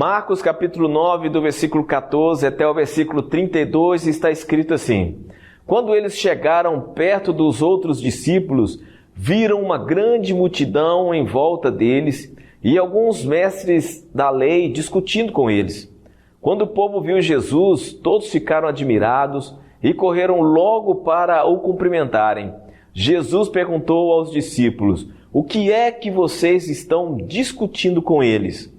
Marcos capítulo 9, do versículo 14 até o versículo 32, está escrito assim: Quando eles chegaram perto dos outros discípulos, viram uma grande multidão em volta deles e alguns mestres da lei discutindo com eles. Quando o povo viu Jesus, todos ficaram admirados e correram logo para o cumprimentarem. Jesus perguntou aos discípulos: O que é que vocês estão discutindo com eles?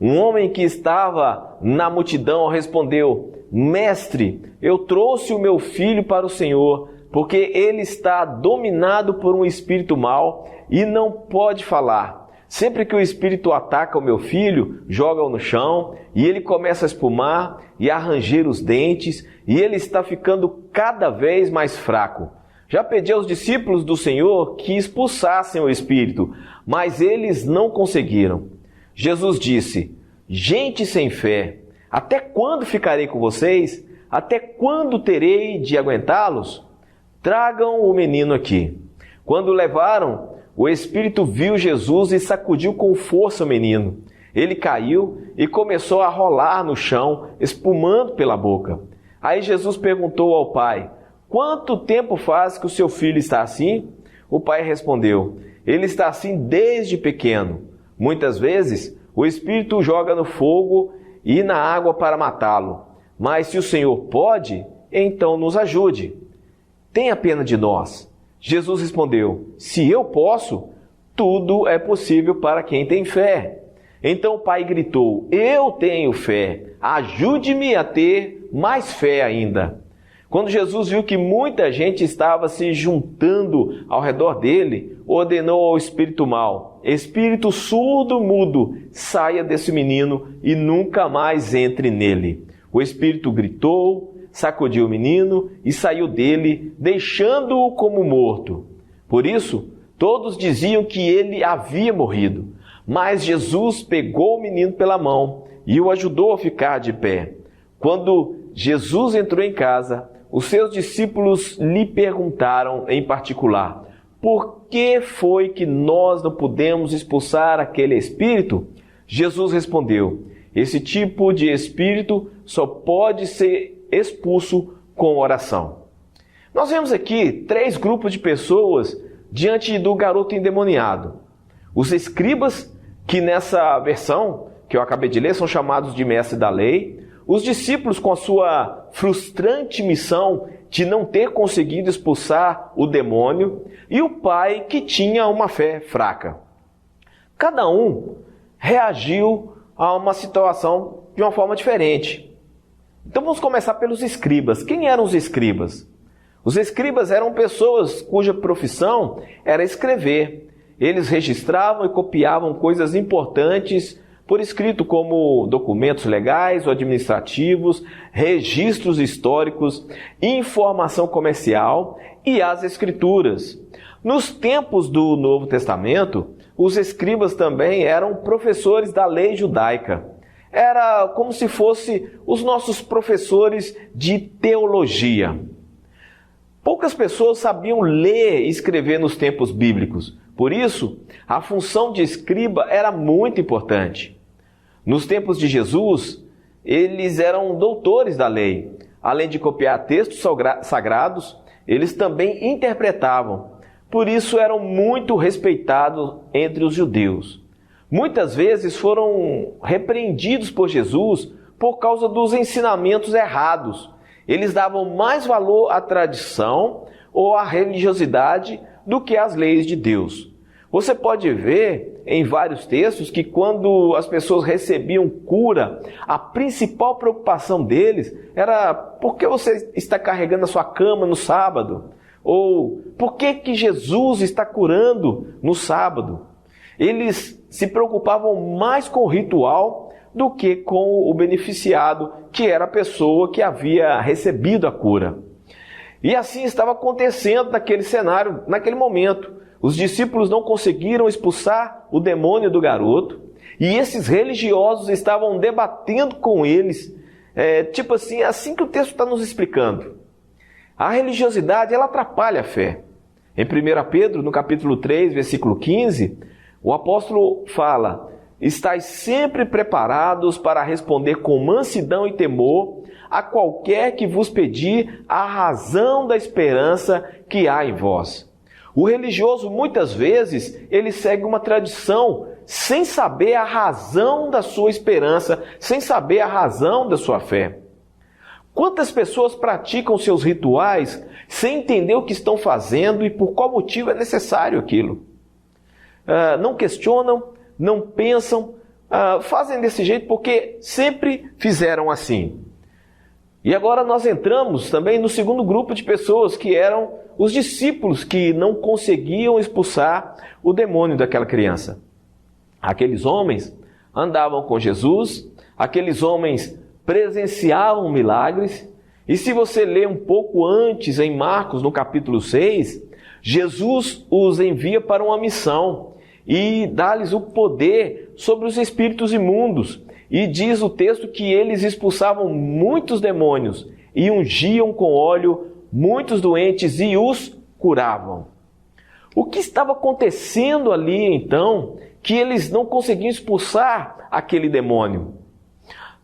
Um homem que estava na multidão respondeu: Mestre, eu trouxe o meu filho para o Senhor, porque ele está dominado por um espírito mau e não pode falar. Sempre que o espírito ataca o meu filho, joga-o no chão e ele começa a espumar e a ranger os dentes e ele está ficando cada vez mais fraco. Já pedi aos discípulos do Senhor que expulsassem o espírito, mas eles não conseguiram. Jesus disse: Gente sem fé, até quando ficarei com vocês? Até quando terei de aguentá-los? Tragam o menino aqui. Quando o levaram, o espírito viu Jesus e sacudiu com força o menino. Ele caiu e começou a rolar no chão, espumando pela boca. Aí Jesus perguntou ao pai: Quanto tempo faz que o seu filho está assim? O pai respondeu: Ele está assim desde pequeno. Muitas vezes o espírito o joga no fogo e na água para matá-lo. Mas se o Senhor pode, então nos ajude. Tenha pena de nós. Jesus respondeu: Se eu posso, tudo é possível para quem tem fé. Então o pai gritou: Eu tenho fé, ajude-me a ter mais fé ainda. Quando Jesus viu que muita gente estava se juntando ao redor dele, ordenou ao espírito mau: Espírito surdo-mudo, saia desse menino e nunca mais entre nele. O espírito gritou, sacudiu o menino e saiu dele, deixando-o como morto. Por isso, todos diziam que ele havia morrido. Mas Jesus pegou o menino pela mão e o ajudou a ficar de pé. Quando Jesus entrou em casa, os seus discípulos lhe perguntaram em particular: Por que foi que nós não pudemos expulsar aquele espírito? Jesus respondeu: Esse tipo de espírito só pode ser expulso com oração. Nós vemos aqui 3 grupos de pessoas diante do garoto endemoniado. Os escribas, que nessa versão que eu acabei de ler são chamados de mestres da lei. Os discípulos, com a sua frustrante missão de não ter conseguido expulsar o demônio, e o pai, que tinha uma fé fraca. Cada um reagiu a uma situação de uma forma diferente. Então vamos começar pelos escribas. Quem eram os escribas? Os escribas eram pessoas cuja profissão era escrever. Eles registravam e copiavam coisas importantes por escrito, como documentos legais ou administrativos, registros históricos, informação comercial e as escrituras. Nos tempos do Novo Testamento, os escribas também eram professores da lei judaica. Era como se fossem os nossos professores de teologia. Poucas pessoas sabiam ler e escrever nos tempos bíblicos. Por isso, a função de escriba era muito importante. Nos tempos de Jesus, eles eram doutores da lei. Além de copiar textos sagrados, eles também interpretavam. Por isso, eram muito respeitados entre os judeus. Muitas vezes foram repreendidos por Jesus por causa dos ensinamentos errados. Eles davam mais valor à tradição ou à religiosidade do que às leis de Deus. Você pode ver em vários textos que quando as pessoas recebiam cura, a principal preocupação deles era: por que você está carregando a sua cama no sábado? Ou por que Jesus está curando no sábado? Eles se preocupavam mais com o ritual do que com o beneficiado, que era a pessoa que havia recebido a cura. E assim estava acontecendo naquele cenário, naquele momento. Os discípulos não conseguiram expulsar o demônio do garoto, e esses religiosos estavam debatendo com eles, tipo assim que o texto está nos explicando. A religiosidade, ela atrapalha a fé. Em 1 Pedro, no capítulo 3, versículo 15, o apóstolo fala: estais sempre preparados para responder com mansidão e temor a qualquer que vos pedir a razão da esperança que há em vós. O religioso, muitas vezes, ele segue uma tradição sem saber a razão da sua esperança, sem saber a razão da sua fé. Quantas pessoas praticam seus rituais sem entender o que estão fazendo e por qual motivo é necessário aquilo? Não questionam, não pensam, fazem desse jeito porque sempre fizeram assim. E agora nós entramos também no segundo grupo de pessoas, que eram os discípulos que não conseguiam expulsar o demônio daquela criança. Aqueles homens andavam com Jesus, aqueles homens presenciavam milagres, e se você ler um pouco antes em Marcos, no capítulo 6, Jesus os envia para uma missão e dá-lhes o poder sobre os espíritos imundos. E diz o texto que eles expulsavam muitos demônios e ungiam com óleo muitos doentes e os curavam. O que estava acontecendo ali então, que eles não conseguiam expulsar aquele demônio?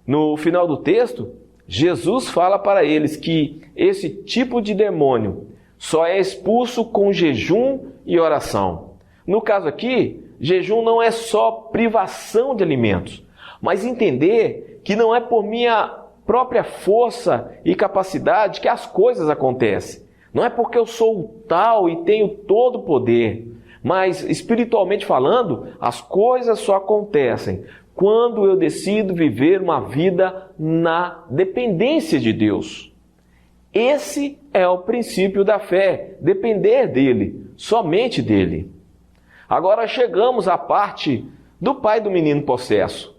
No final do texto, Jesus fala para eles que esse tipo de demônio só é expulso com jejum e oração. No caso aqui, jejum não é só privação de alimentos, mas entender que não é por minha própria força e capacidade que as coisas acontecem. Não é porque eu sou o tal e tenho todo o poder, mas espiritualmente falando, as coisas só acontecem quando eu decido viver uma vida na dependência de Deus. Esse é o princípio da fé, depender dele, somente dele. Agora chegamos à parte do pai do menino possesso.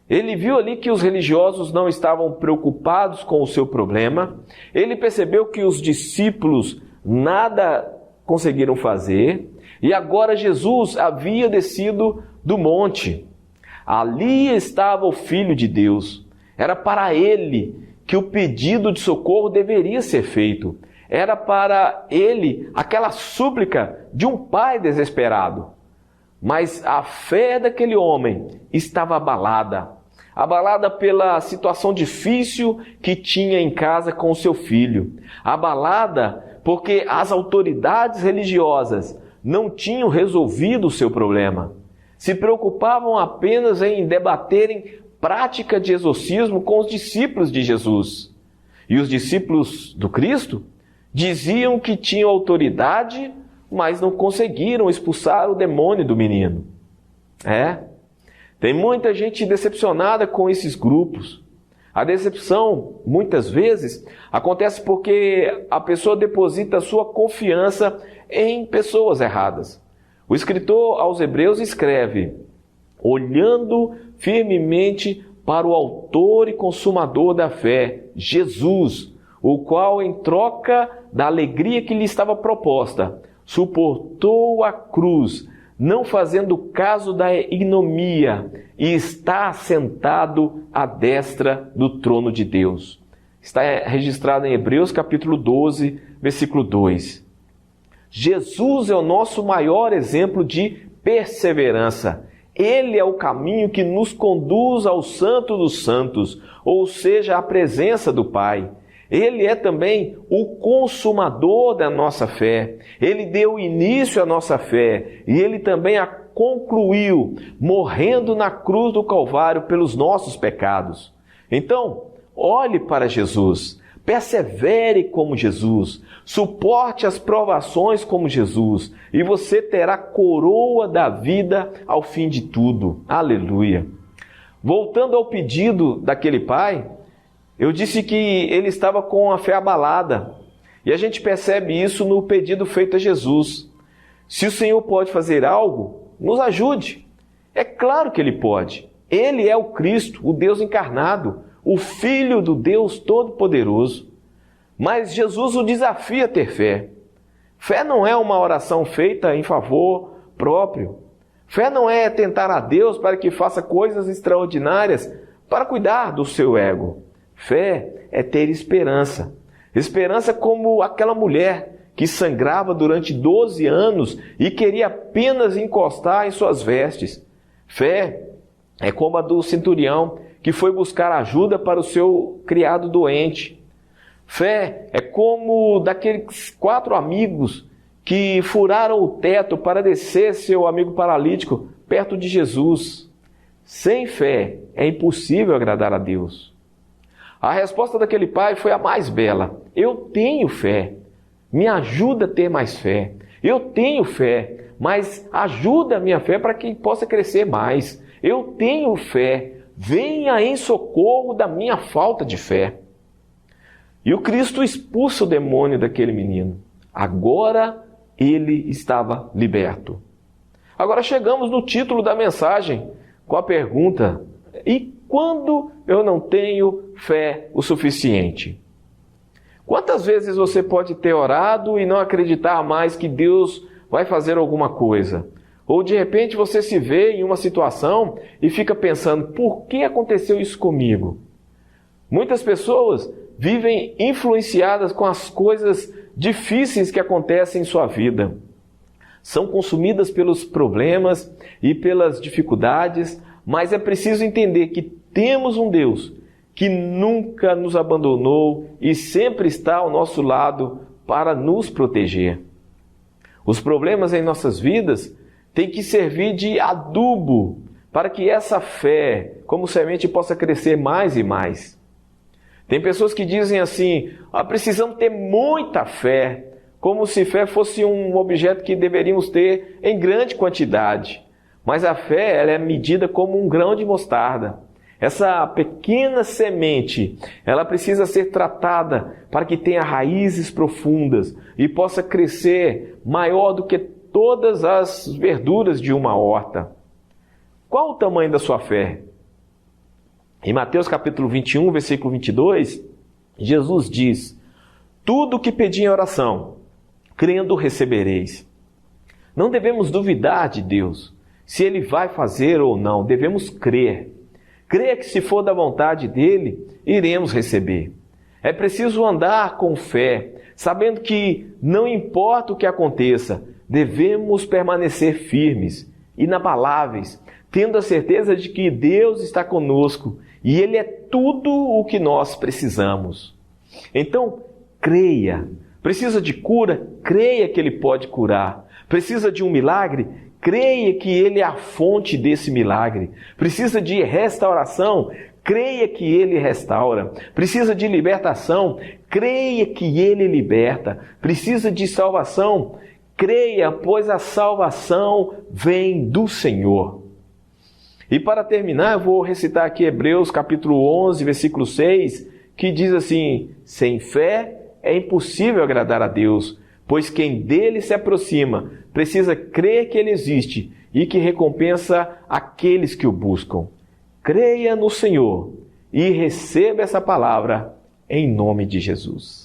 Ele viu ali que os religiosos não estavam preocupados com o seu problema. Ele percebeu que os discípulos nada conseguiram fazer. E agora Jesus havia descido do monte. Ali estava o Filho de Deus. Era para ele que o pedido de socorro deveria ser feito. Era para ele aquela súplica de um pai desesperado. Mas a fé daquele homem estava abalada pela situação difícil que tinha em casa com o seu filho, abalada porque as autoridades religiosas não tinham resolvido o seu problema, se preocupavam apenas em debaterem prática de exorcismo com os discípulos de Jesus. E os discípulos do Cristo diziam que tinham autoridade, mas não conseguiram expulsar o demônio do menino. Tem muita gente decepcionada com esses grupos. A decepção, muitas vezes, acontece porque a pessoa deposita sua confiança em pessoas erradas. O escritor aos Hebreus escreve: olhando firmemente para o autor e consumador da fé, Jesus, o qual, em troca da alegria que lhe estava proposta, suportou a cruz, não fazendo caso da ignomia, e está sentado à destra do trono de Deus. Está registrado em Hebreus capítulo 12, versículo 2. Jesus é o nosso maior exemplo de perseverança. Ele é o caminho que nos conduz ao Santo dos Santos, ou seja, à presença do Pai. Ele é também o consumador da nossa fé. Ele deu início à nossa fé e Ele também a concluiu, morrendo na cruz do Calvário pelos nossos pecados. Então, olhe para Jesus, persevere como Jesus, suporte as provações como Jesus e você terá coroa da vida ao fim de tudo. Aleluia! Voltando ao pedido daquele pai, eu disse que ele estava com a fé abalada. E a gente percebe isso no pedido feito a Jesus. Se o Senhor pode fazer algo, nos ajude. É claro que Ele pode. Ele é o Cristo, o Deus encarnado, o Filho do Deus Todo-Poderoso. Mas Jesus o desafia a ter fé. Fé não é uma oração feita em favor próprio. Fé não é tentar a Deus para que faça coisas extraordinárias para cuidar do seu ego. Fé é ter esperança. Esperança como aquela mulher que sangrava durante 12 anos e queria apenas encostar em suas vestes. Fé É como a do centurião que foi buscar ajuda para o seu criado doente. Fé é como daqueles 4 amigos que furaram o teto para descer seu amigo paralítico perto de Jesus. Sem fé é impossível agradar a Deus. A resposta daquele pai foi a mais bela. Eu tenho fé, me ajuda a ter mais fé. Eu tenho fé, mas ajuda a minha fé para que possa crescer mais. Eu tenho fé, venha em socorro da minha falta de fé. E o Cristo expulsa o demônio daquele menino. Agora ele estava liberto. Agora chegamos no título da mensagem com a pergunta: e quando eu não tenho fé o suficiente? Quantas vezes você pode ter orado e não acreditar mais que Deus vai fazer alguma coisa? Ou de repente você se vê em uma situação e fica pensando: por que aconteceu isso comigo? Muitas pessoas vivem influenciadas com as coisas difíceis que acontecem em sua vida. São consumidas pelos problemas e pelas dificuldades, mas é preciso entender que temos um Deus que nunca nos abandonou e sempre está ao nosso lado para nos proteger. Os problemas em nossas vidas têm que servir de adubo para que essa fé, como semente, possa crescer mais e mais. Tem pessoas que dizem assim: precisamos ter muita fé, como se fé fosse um objeto que deveríamos ter em grande quantidade. Mas a fé, ela é medida como um grão de mostarda. Essa pequena semente, ela precisa ser tratada para que tenha raízes profundas e possa crescer maior do que todas as verduras de uma horta. Qual o tamanho da sua fé? Em Mateus capítulo 21, versículo 22, Jesus diz: tudo o que pedi em oração, crendo recebereis. Não devemos duvidar de Deus, se Ele vai fazer ou não, devemos crer. Crer que se for da vontade dEle, iremos receber. É preciso andar com fé, sabendo que não importa o que aconteça, devemos permanecer firmes, inabaláveis, tendo a certeza de que Deus está conosco e Ele é tudo o que nós precisamos. Então, creia. Precisa de cura? Creia que Ele pode curar. Precisa de um milagre? Creia que Ele é a fonte desse milagre. Precisa de restauração? Creia que Ele restaura. Precisa de libertação? Creia que Ele liberta. Precisa de salvação? Creia, pois a salvação vem do Senhor. E para terminar, eu vou recitar aqui Hebreus capítulo 11, versículo 6, que diz assim: sem fé é impossível agradar a Deus, pois quem dele se aproxima precisa crer que ele existe e que recompensa aqueles que o buscam. Creia no Senhor e receba essa palavra em nome de Jesus.